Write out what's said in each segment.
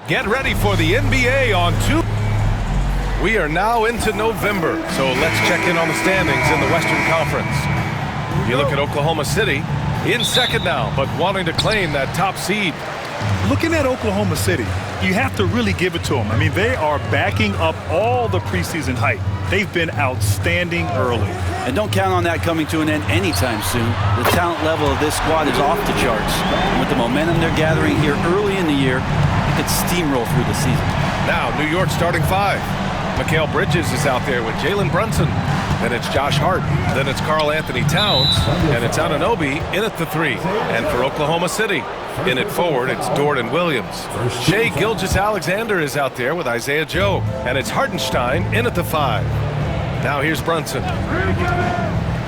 Get ready for the NBA on 2. We are now into November, so let's check in on the standings in the Western Conference. You look at Oklahoma City, in second now, but wanting to claim that top seed. Looking at Oklahoma City, you have to really give it to them. I mean, they are backing up all the preseason hype. They've been outstanding early. And don't count on that coming to an end anytime soon. The talent level of this squad is off the charts. And with the momentum they're gathering here early in the year, it could steamroll through the season. Now, New York starting 5. Mikal Bridges is out there with Jalen Brunson. Then it's Josh Hart. Then it's Karl Anthony Towns. And it's Anunoby in at the 3. And for Oklahoma City, in at forward, it's Dort and Williams. Shai Gilgeous-Alexander is out there with Isaiah Joe. And it's Hartenstein in at the 5. Now here's Brunson.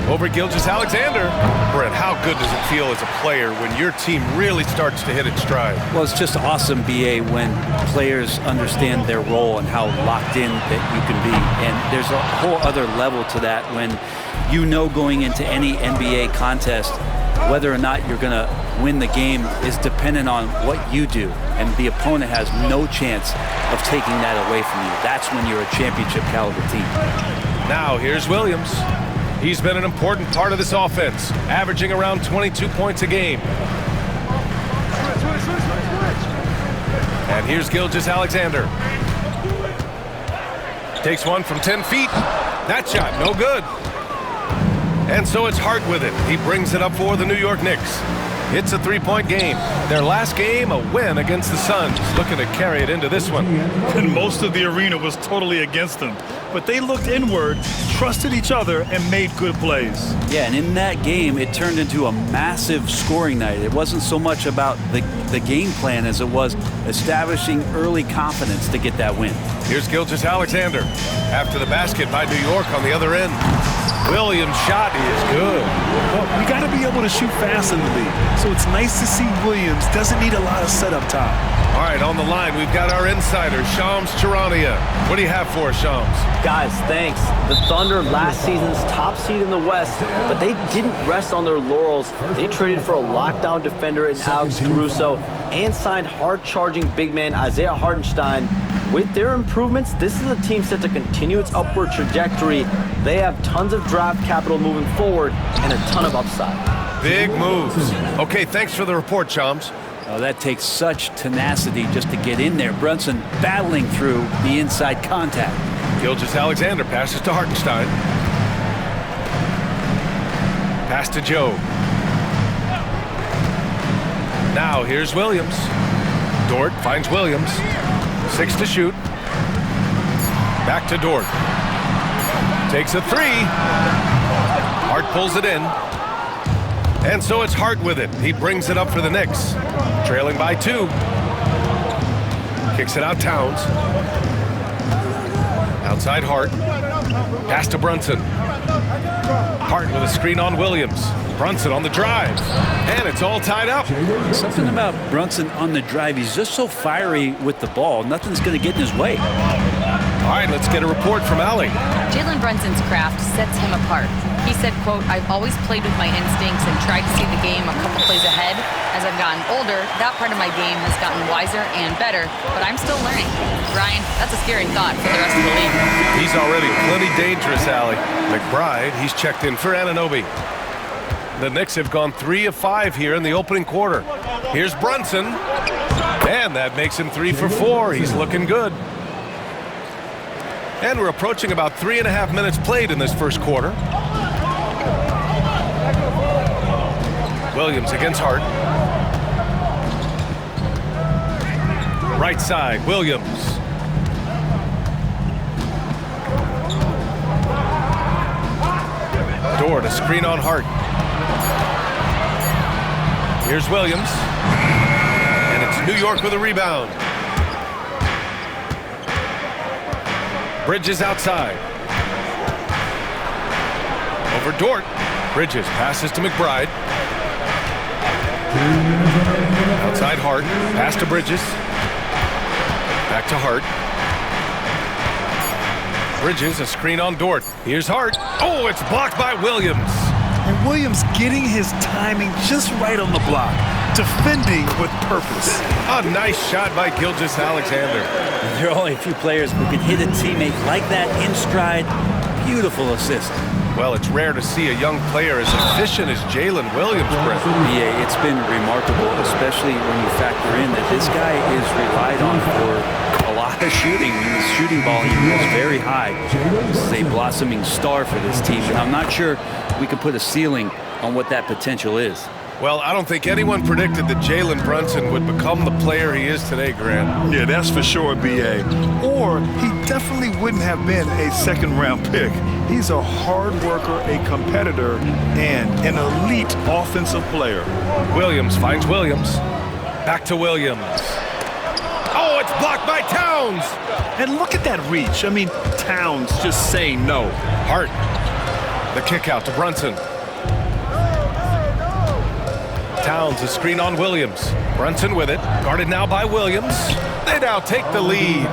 Over Gilgeous-Alexander. Brett, how good does it feel as a player when your team really starts to hit its stride? Well, it's just awesome, B.A., when players understand their role and how locked in that you can be. And there's a whole other level to that when you know going into any NBA contest whether or not you're going to win the game is dependent on what you do. And the opponent has no chance of taking that away from you. That's when you're a championship caliber team. Now here's Williams. He's been an important part of this offense, averaging around 22 points a game. And here's Gilgeous-Alexander. Takes one from 10 feet. That shot, no good. And so it's Hart with it. He brings it up for the New York Knicks. It's a 3-point game. Their last game, a win against the Suns. Looking to carry it into this one. And most of the arena was totally against them. But they looked inward, trusted each other, and made good plays. Yeah, and in that game, it turned into a massive scoring night. It wasn't so much about the game plan as it was establishing early confidence to get that win. Here's Gilgeous-Alexander. After the basket by New York on the other end. Williams' shot is good. Well, you got to be able to shoot fast in the league. So it's nice to see Williams doesn't need a lot of setup time. All right, on the line, we've got our insider, Shams Charania. What do you have for us, Shams? Guys, thanks. The Thunder, last season's top seed in the West, but they didn't rest on their laurels. They traded for a lockdown defender in Alex Caruso and signed hard-charging big man Isaiah Hartenstein. With their improvements, this is a team set to continue its upward trajectory. They have tons of draft capital moving forward and a ton of upside. Big moves. Okay, thanks for the report, Shams. Oh, that takes such tenacity just to get in there. Brunson battling through the inside contact. Gilgeous-Alexander passes to Hartenstein. Pass to Joe. Now here's Williams. Dort finds Williams. 6 to shoot. Back to Dort. Takes a 3. Hart pulls it in. And so it's Hart with it. He brings it up for the Knicks. Trailing by 2. Kicks it out Towns. Outside Hart. Pass to Brunson. Hart with a screen on Williams. Brunson on the drive. And it's all tied up. Something about Brunson on the drive. He's just so fiery with the ball. Nothing's going to get in his way. All right, let's get a report from Allie. Jalen Brunson's craft sets him apart. He said, quote, "I've always played with my instincts and tried to see the game a couple plays ahead. As I've gotten older, that part of my game has gotten wiser and better, but I'm still learning." Ryan, that's a scary thought for the rest of the league. He's already plenty dangerous, Allie. McBride, he's checked in for Anunoby. The Knicks have gone 3 of 5 here in the opening quarter. Here's Brunson. And that makes him 3 for 4. He's looking good. And we're approaching about 3.5 minutes played in this first quarter. Williams against Hart. Right side, Williams. Dort, a screen on Hart. Here's Williams. And it's New York with a rebound. Bridges outside. Over Dort. Bridges passes to McBride. Outside Hart. Pass to Bridges. Back to Hart. Bridges, a screen on Dort. Here's Hart. Oh, it's blocked by Williams. And Williams getting his timing just right on the block. defending with purpose. A nice shot by Gilgeous-Alexander. There are only a few players who can hit a teammate like that in stride. Beautiful assist. Well, it's rare to see a young player as efficient as Jalen Williams, Brent. Yeah, it's been remarkable, especially when you factor in that this guy is relied on for a lot of shooting. I mean, his shooting volume is very high. This is a blossoming star for this team, and I'm not sure we can put a ceiling on what that potential is. Well, I don't think anyone predicted that Jalen Brunson would become the player he is today, Grant. Yeah, that's for sure, B.A. Or he definitely wouldn't have been a second-round pick. He's a hard worker, a competitor, and an elite offensive player. Williams finds Williams. Back to Williams. Oh, it's blocked by Towns. And look at that reach. I mean, Towns just saying no. Hart. The kick out to Brunson. Towns, a screen on Williams. Brunson with it. Guarded now by Williams. They now take the lead.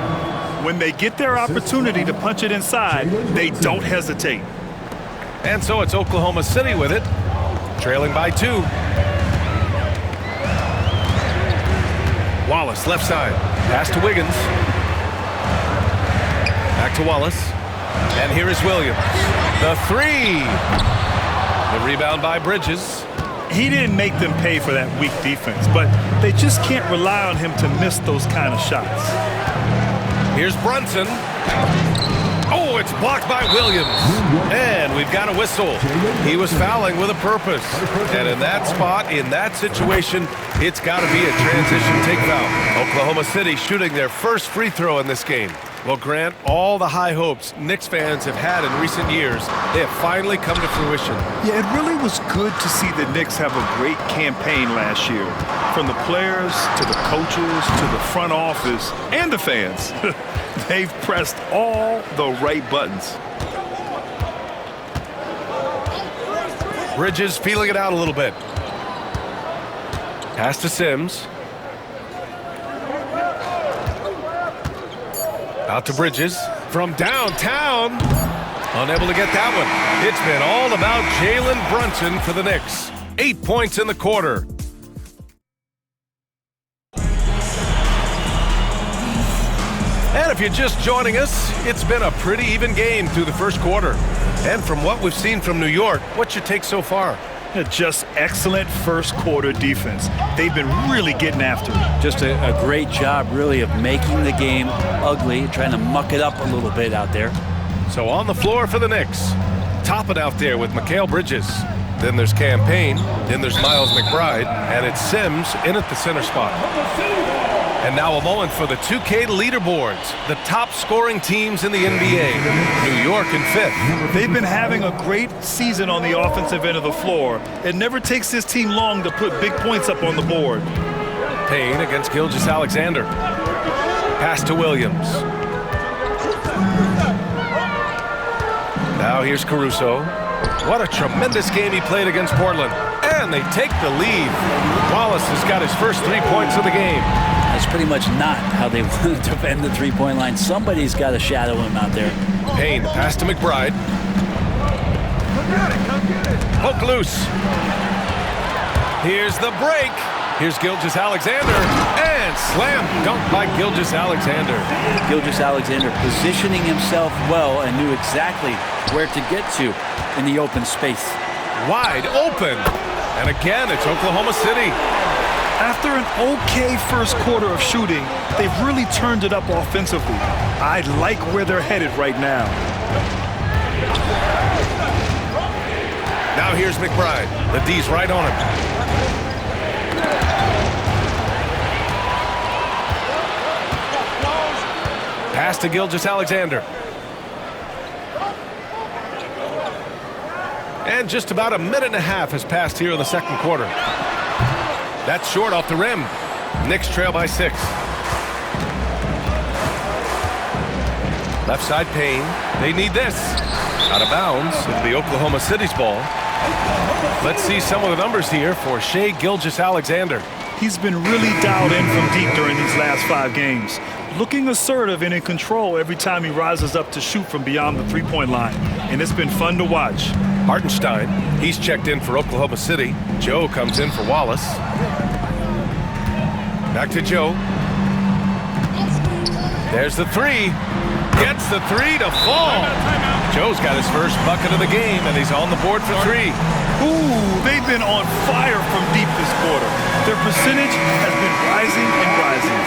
When they get their opportunity to punch it inside, they don't hesitate. And so it's Oklahoma City with it. Trailing by 2. Wallace, left side. Pass to Wiggins. Back to Wallace. And here is Williams. The 3. The rebound by Bridges. He didn't make them pay for that weak defense, but they just can't rely on him to miss those kind of shots. Here's Brunson. Oh, it's blocked by Williams. And we've got a whistle. He was fouling with a purpose. And in that spot, in that situation, it's got to be a transition take foul. Oklahoma City shooting their first free throw in this game. Well, Grant, all the high hopes Knicks fans have had in recent years, they have finally come to fruition. Yeah, it really was good to see the Knicks have a great campaign last year. From the players to the coaches to the front office and the fans. They've pressed all the right buttons. Bridges feeling it out a little bit. Pass to Sims. Out to Bridges from downtown. Unable to get that one. It's been all about Jalen Brunson for the Knicks. 8 points in the quarter. And if you're just joining us, it's been a pretty even game through the first quarter. And from what we've seen from New York, what's your take so far? Just excellent first quarter defense. They've been really getting after it. Just a great job, really, of making the game ugly, trying to muck it up a little bit out there. So on the floor for the Knicks. Topping out there with Mikal Bridges. Then there's Campaign. Then there's Miles McBride. And it's Sims in at the center spot. And now a moment for the 2K leaderboards. The top scoring teams in the NBA. New York in 5th. They've been having a great season on the offensive end of the floor. It never takes this team long to put big points up on the board. Payne against Gilgeous-Alexander. Pass to Williams. Now here's Caruso. What a tremendous game he played against Portland. And they take the lead. Wallace has got his first 3 points of the game. That's pretty much not how they want to defend the three-point line. Somebody's got to shadow him out there. Payne, pass to McBride. Poke loose. Here's the break. Here's Gilgeous-Alexander. And slam dunk by Gilgeous-Alexander. Gilgeous-Alexander positioning himself well and knew exactly where to get to in the open space. Wide open. And again, it's Oklahoma City. After an okay first quarter of shooting, they've really turned it up offensively. I like where they're headed right now. Now here's McBride. The D's right on him. Pass to Gilgeous-Alexander. And just about a minute and a half has passed here in the second quarter. That's short off the rim. Knicks trail by 6. Left side Payne. They need this. Out of bounds. It'll be Oklahoma City's ball. Let's see some of the numbers here for Shai Gilgeous-Alexander. He's been really dialed in from deep during these last 5 games. Looking assertive and in control every time he rises up to shoot from beyond the three-point line. And it's been fun to watch. Hartenstein, he's checked in for Oklahoma City. Joe comes in for Wallace. Back to Joe. There's the three. Gets the three to fall. Joe's got his first bucket of the game, and he's on the board for three. Ooh, they've been on fire from deep this quarter. Their percentage has been rising and rising.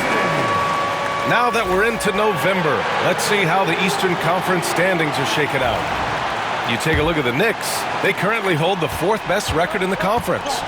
Now that we're into November, let's see how the Eastern Conference standings are shaken out. You take a look at the Knicks. They currently hold the 4th best record in the conference.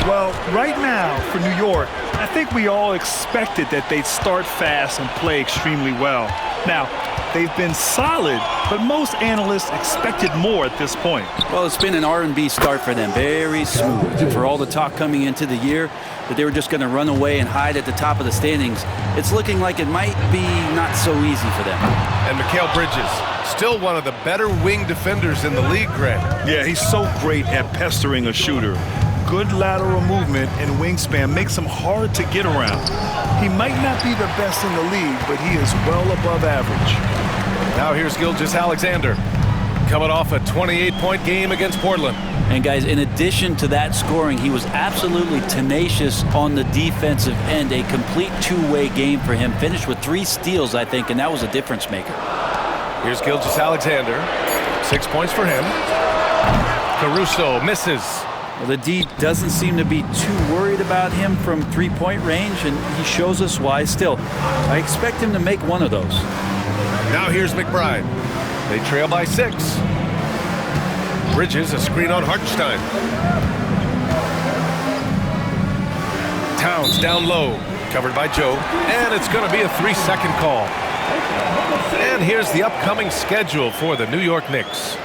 Well, right now for New York, I think we all expected that they'd start fast and play extremely well. Now, they've been solid, but most analysts expected more at this point. Well, it's been an R&B start for them, very smooth. For all the talk coming into the year that they were just going to run away and hide at the top of the standings, it's looking like it might be not so easy for them. And Mikal Bridges, still one of the better wing defenders in the league, Greg. Yeah, he's so great at pestering a shooter. Good lateral movement and wingspan makes him hard to get around. He might not be the best in the league, but he is well above average. Now here's Gilgeous-Alexander, coming off a 28-point game against Portland. And guys, in addition to that scoring, he was absolutely tenacious on the defensive end. A complete two-way game for him. Finished with 3 steals, I think, and that was a difference maker. Here's Gilgeous-Alexander. 6 points for him. Caruso misses. Well, the D doesn't seem to be too worried about him from three-point range, and he shows us why still. I expect him to make one of those. Now here's McBride. They trail by 6. Bridges, a screen on Hartenstein. Towns down low, covered by Joe, and it's going to be a 3-second call. And here's the upcoming schedule for the New York Knicks.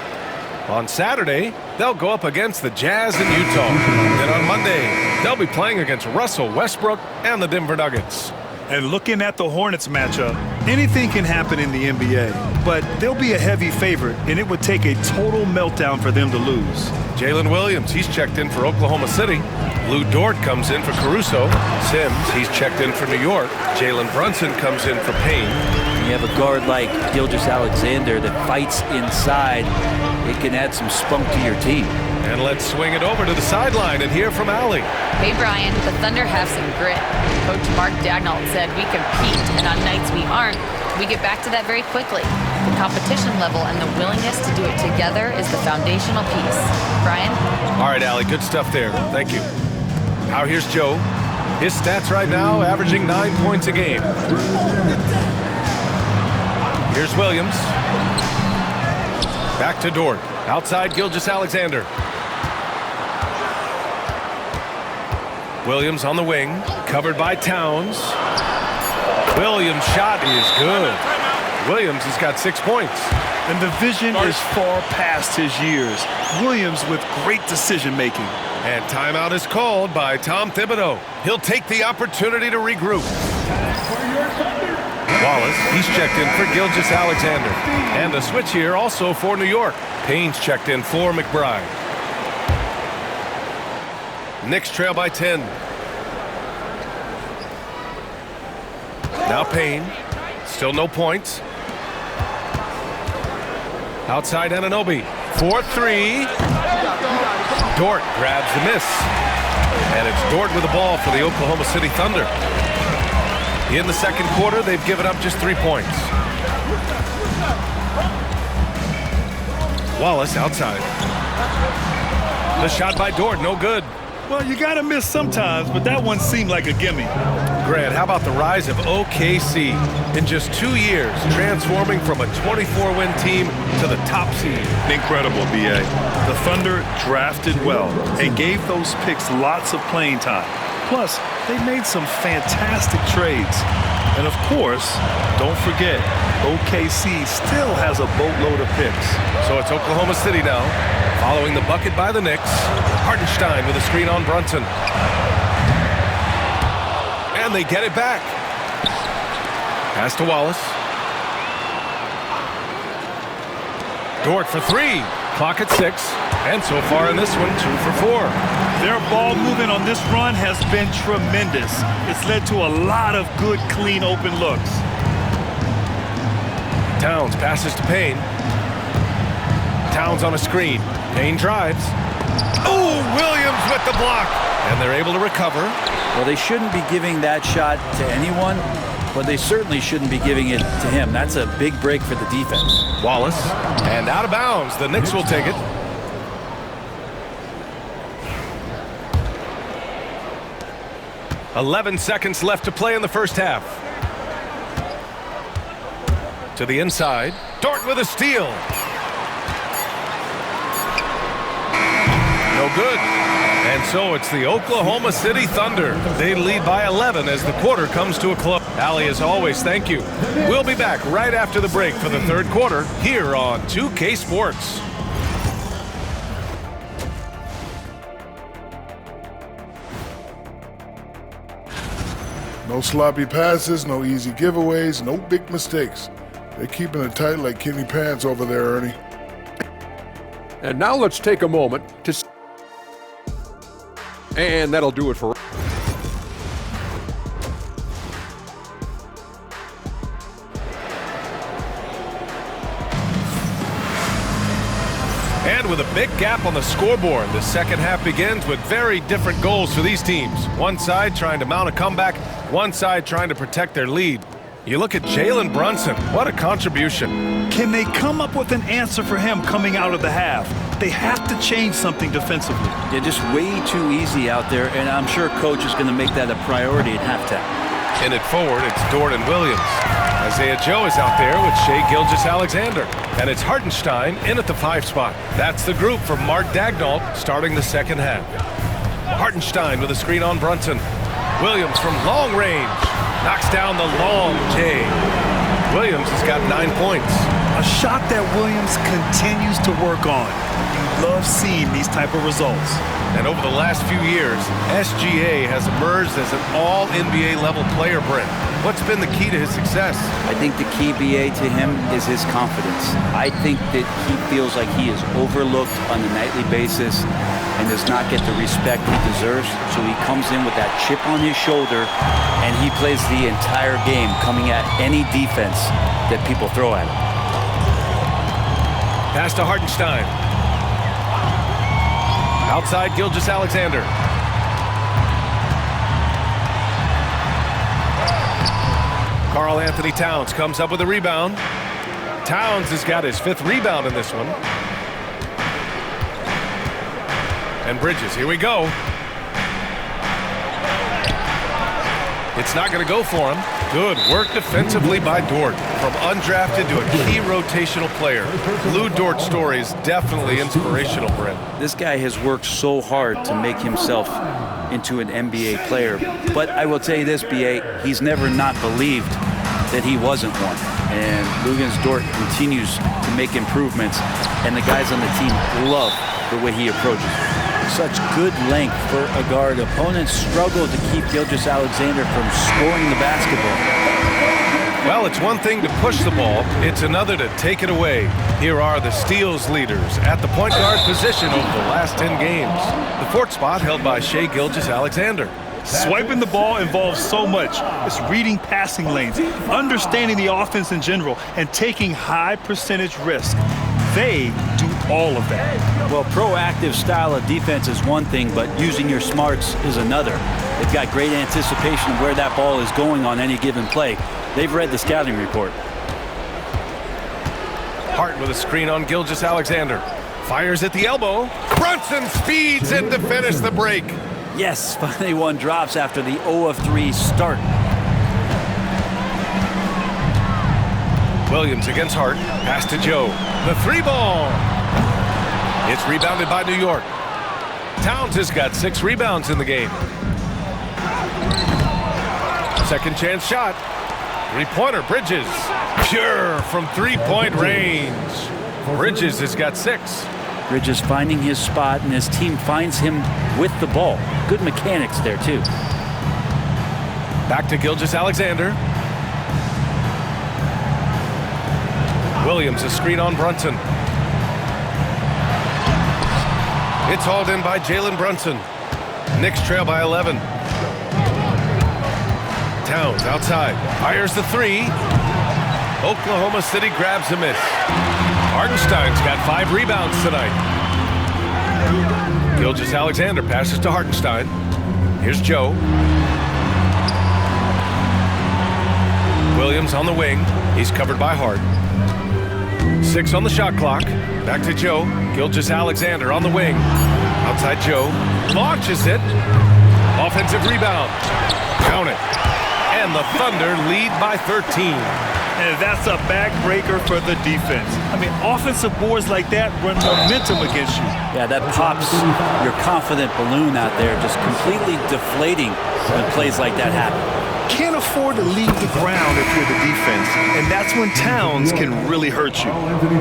On Saturday, they'll go up against the Jazz in Utah. Then on Monday, they'll be playing against Russell Westbrook and the Denver Nuggets. And looking at the Hornets matchup, anything can happen in the NBA, but they'll be a heavy favorite, and it would take a total meltdown for them to lose. Jalen Williams, he's checked in for Oklahoma City. Lou Dort comes in for Caruso. Sims, he's checked in for New York. Jalen Brunson comes in for Payne. You have a guard like Gilgeous-Alexander that fights inside. It can add some spunk to your team. And let's swing it over to the sideline and hear from Allie. Hey, Brian, the Thunder have some grit. Coach Mark Daigneault said we compete, and on nights we aren't, we get back to that very quickly. The competition level and the willingness to do it together is the foundational piece. Brian? All right, Allie, good stuff there. Thank you. Now here's Joe. His stats right now averaging 9 points a game. Here's Williams. Back to Dort. Outside Gilgeous-Alexander. Williams on the wing. Covered by Towns. Williams' shot is good. Williams has got 6 points. And the vision is far past his years. Williams with great decision-making. And timeout is called by Tom Thibodeau. He'll take the opportunity to regroup. Wallace, he's checked in for Gilgeous-Alexander. And a switch here also for New York. Payne's checked in for McBride. Knicks trail by 10. Now Payne. Still no points. Outside Anunoby. 4-3. Dort grabs the miss. And it's Dort with the ball for the Oklahoma City Thunder. In the second quarter, they've given up just 3 points. Wallace outside. The shot by Dort, no good. Well, you got to miss sometimes, but that one seemed like a gimme. Grant, how about the rise of OKC? In just 2 years, transforming from a 24-win team to the top seed. Incredible, B.A. The Thunder drafted well and gave those picks lots of playing time. Plus, they made some fantastic trades. And of course, don't forget, OKC still has a boatload of picks. So it's Oklahoma City now, following the bucket by the Knicks. Hartenstein with a screen on Brunson. And they get it back. Pass to Wallace. Dort for 3. Clock at 6. And so far in this one, 2 for 4. Their ball movement on this run has been tremendous. It's led to a lot of good, clean, open looks. Towns passes to Payne. Towns on a screen. Payne drives. Oh, Williams with the block. And they're able to recover. Well, they shouldn't be giving that shot to anyone, but they certainly shouldn't be giving it to him. That's a big break for the defense. Wallace, and out of bounds. The Knicks will take it. "11 seconds left to play in the first half." To the inside. Dort with a steal. No good. And so it's the Oklahoma City Thunder. They lead by 11 as the quarter comes to a close. Allie, as always, thank you. We'll be back right after the break for the third quarter here on 2K Sports. No sloppy passes, no easy giveaways, no big mistakes. They're keeping it tight like Kenny Pants over there, Ernie. And now let's take a moment to... And that'll do it for... And with a big gap on the scoreboard, the second half begins with very different goals for these teams. One side trying to mount a comeback, one side trying to protect their lead. You look at Jalen Brunson. What a contribution. Can they come up with an answer for him coming out of the half? They have to change something defensively. They're just way too easy out there, and I'm sure coach is going to make that a priority at halftime. In it forward, it's Dort and Williams. Isaiah Joe is out there with Shai Gilgeous-Alexander. And it's Hartenstein in at the 5 spot. That's the group for Mark Daigneault starting the second half. Hartenstein with a screen on Brunson. Williams from long range. Knocks down the long J. Williams has got 9 points. A shot that Williams continues to work on. You love seeing these type of results. And over the last few years, SGA has emerged as an all-NBA level player, Brent. What's been the key to his success? I think the key, BA, to him is his confidence. I think that he feels like he is overlooked on a nightly basis and does not get the respect he deserves. So he comes in with that chip on his shoulder, and he plays the entire game coming at any defense that people throw at him. Pass to Hartenstein. Outside Gilgeous-Alexander. Karl Anthony Towns comes up with a rebound. Towns has got his 5th rebound in this one. And Bridges, here we go. It's not going to go for him. Good work defensively by Dort. From undrafted to a key rotational player. Lou Dort's story is definitely inspirational, Brent. This guy has worked so hard to make himself into an NBA player. But I will tell you this, BA, he's never not believed that he wasn't one. And Luguentz Dort continues to make improvements, and the guys on the team love the way he approaches it. Such good length for a guard. Opponents struggle to keep Gilgeous-Alexander from scoring the basketball. Well, it's one thing to push the ball. It's another to take it away. Here are the steals leaders at the point guard position over the last 10 games. The 4th spot held by Shai Gilgeous-Alexander. Swiping the ball involves so much. It's reading passing lanes, understanding the offense in general, and taking high percentage risk. They do all of that. Well, proactive style of defense is one thing, but using your smarts is another. They've got great anticipation of where that ball is going on any given play. They've read the scouting report. Hart with a screen on Gilgeous-Alexander. Fires at the elbow. Brunson speeds in to finish the break. Yes, finally one drops after the 0 of 3 start. Williams against Hart. Pass to Joe. The 3-ball. It's rebounded by New York. Towns has got 6 rebounds in the game. Second chance shot. 3-pointer, Bridges. Pure from 3-point range. Bridges has got 6. Bridges finding his spot, and his team finds him with the ball. Good mechanics there, too. Back to Gilgeous-Alexander. Williams, a screen on Brunson. It's hauled in by Jalen Brunson. Knicks trail by 11. Towns outside. Fires the 3. Oklahoma City grabs a miss. Hartenstein's got 5 rebounds tonight. Gilgeous-Alexander passes to Hartenstein. Here's Joe. Williams on the wing. He's covered by Hart. 6 on the shot clock. Back to Joe. Gilgeous-Alexander on the wing. Outside Joe. Launches it. Offensive rebound. Count it. And the Thunder lead by 13. And that's a backbreaker for the defense. I mean, offensive boards like that run momentum against you. Yeah, that pops your confident balloon out there, just completely deflating when plays like that happen. Can't afford to leave the ground if you're the defense, and that's when Towns can really hurt you.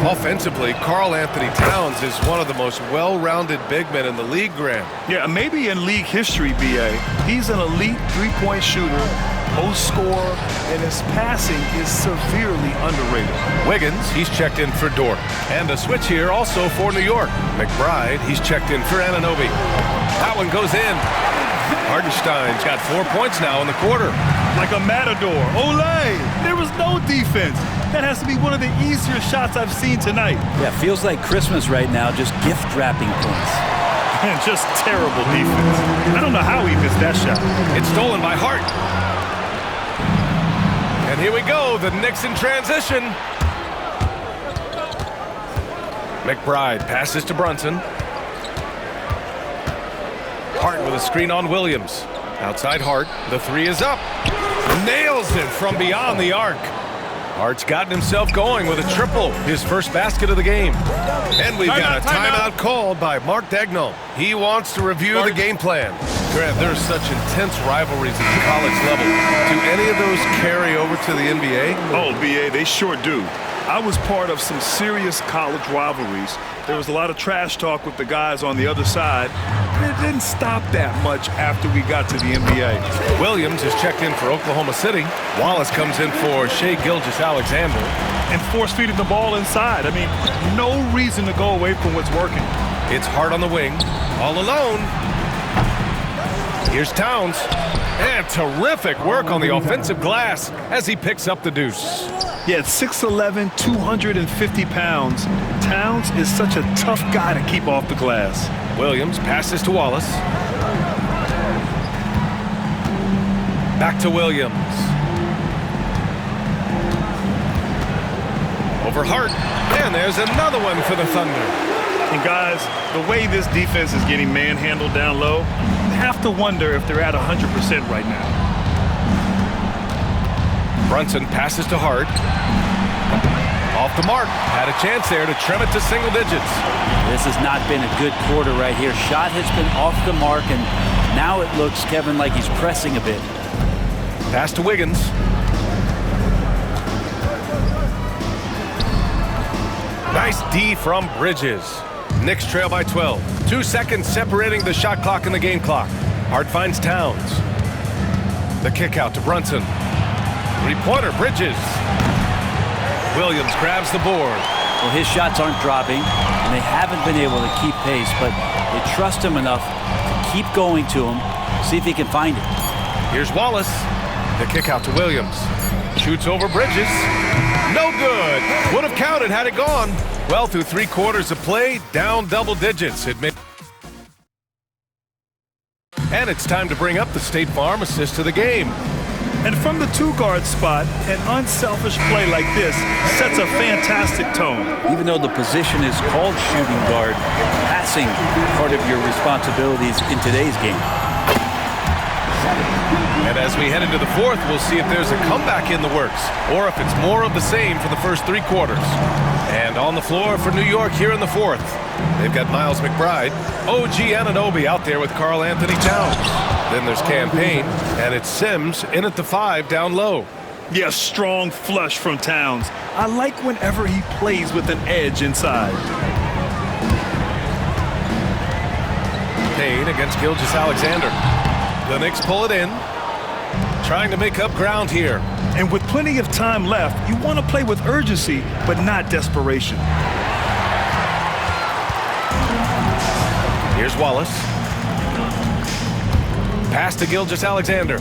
Offensively, Karl Anthony Towns is one of the most well-rounded big men in the league, Graham. Yeah, maybe in league history, B.A. He's an elite three-point shooter, post scorer, and his passing is severely underrated. Wiggins, he's checked in for Dort. And a switch here also for New York. McBride, he's checked in for Anunoby. That one goes in. Hartenstein's got 4 points now in the quarter. Like a matador. Olay! There was no defense. That has to be one of the easier shots I've seen tonight. Yeah, feels like Christmas right now, just gift wrapping points. And just terrible defense. I don't know how he missed that shot. It's stolen by Hart. And here we go, the Knicks in transition. McBride passes to Brunson. Hart with a screen on Williams. Outside Hart, the 3 is up. Nails it from beyond the arc. Hart's gotten himself going with a triple, his first basket of the game. And we've got a timeout called by Mark Daigneault. He wants to review the game plan. Grant, there's such intense rivalries at the college level. Do any of those carry over to the NBA? Oh, B.A., they sure do. I was part of some serious college rivalries. There was a lot of trash talk with the guys on the other side. And it didn't stop that much after we got to the NBA. Williams is checked in for Oklahoma City. Wallace comes in for Shai Gilgeous-Alexander. And force-feeding the ball inside. I mean, no reason to go away from what's working. It's Hart on the wing, all alone. Here's Towns. And terrific work on the offensive glass as he picks up the deuce. Yeah, at 6'11", 250 pounds, Towns is such a tough guy to keep off the glass. Williams passes to Wallace. Back to Williams. Over Hart. And there's another one for the Thunder. And guys, the way this defense is getting manhandled down low, you have to wonder if they're at 100% right now. Brunson passes to Hart. Off the mark. Had a chance there to trim it to single digits. This has not been a good quarter right here. Shot has been off the mark, and now it looks, Kevin, like he's pressing a bit. Pass to Wiggins. Nice D from Bridges. Knicks trail by 12. 2 seconds separating the shot clock and the game clock. Hart finds Towns. The kick out to Brunson. Three-pointer, Bridges. Williams grabs the board. Well, his shots aren't dropping, and they haven't been able to keep pace, but they trust him enough to keep going to him, see if he can find it. Here's Wallace. The kick out to Williams. Shoots over Bridges. No good. Would have counted had it gone. Well, through 3 quarters of play, down double digits. And it's time to bring up the State Farm assist to the game. And from the 2-guard spot, an unselfish play like this sets a fantastic tone. Even though the position is called shooting guard, passing part of your responsibilities in today's game. And as we head into the 4th, we'll see if there's a comeback in the works or if it's more of the same for the first 3 quarters. And on the floor for New York here in the 4th, they've got Miles McBride, OG Anunoby out there with Karl Anthony Towns. Then there's Campaign, and it's Sims in at the 5 down low. Yeah, strong flush from Towns. I like whenever he plays with an edge inside. Payne against Gilgeous-Alexander. The Knicks pull it in, trying to make up ground here. And with plenty of time left, you want to play with urgency, but not desperation. Here's Wallace. Pass to Gilgeous-Alexander.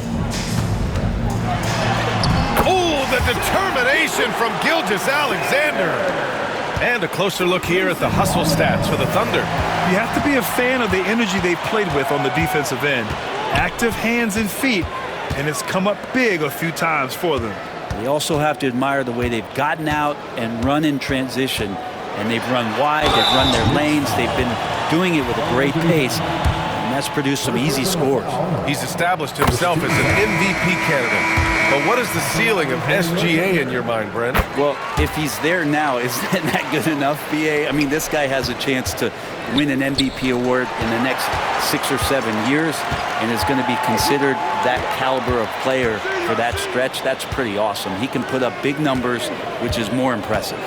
Oh, the determination from Gilgeous-Alexander. And a closer look here at the hustle stats for the Thunder. You have to be a fan of the energy they've played with on the defensive end. active hands and feet, and it's come up big a few times for them. You also have to admire the way they've gotten out and run in transition. And they've run wide, they've run their lanes, they've been doing it with a great pace. And that's produced some easy scores. He's established himself as an MVP candidate. But what is the ceiling of SGA in your mind, Brent? Well, if he's there now, is that good enough, BA? I mean, this guy has a chance to win an MVP award in the next 6 or 7 years and is going to be considered that caliber of player for that stretch. That's pretty awesome. He can put up big numbers, which is more impressive.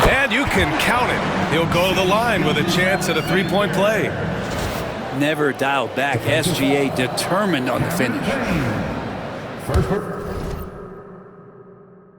And you can count it. He'll go to the line with a chance at a three-point play. Never dialed back. SGA determined on the finish. First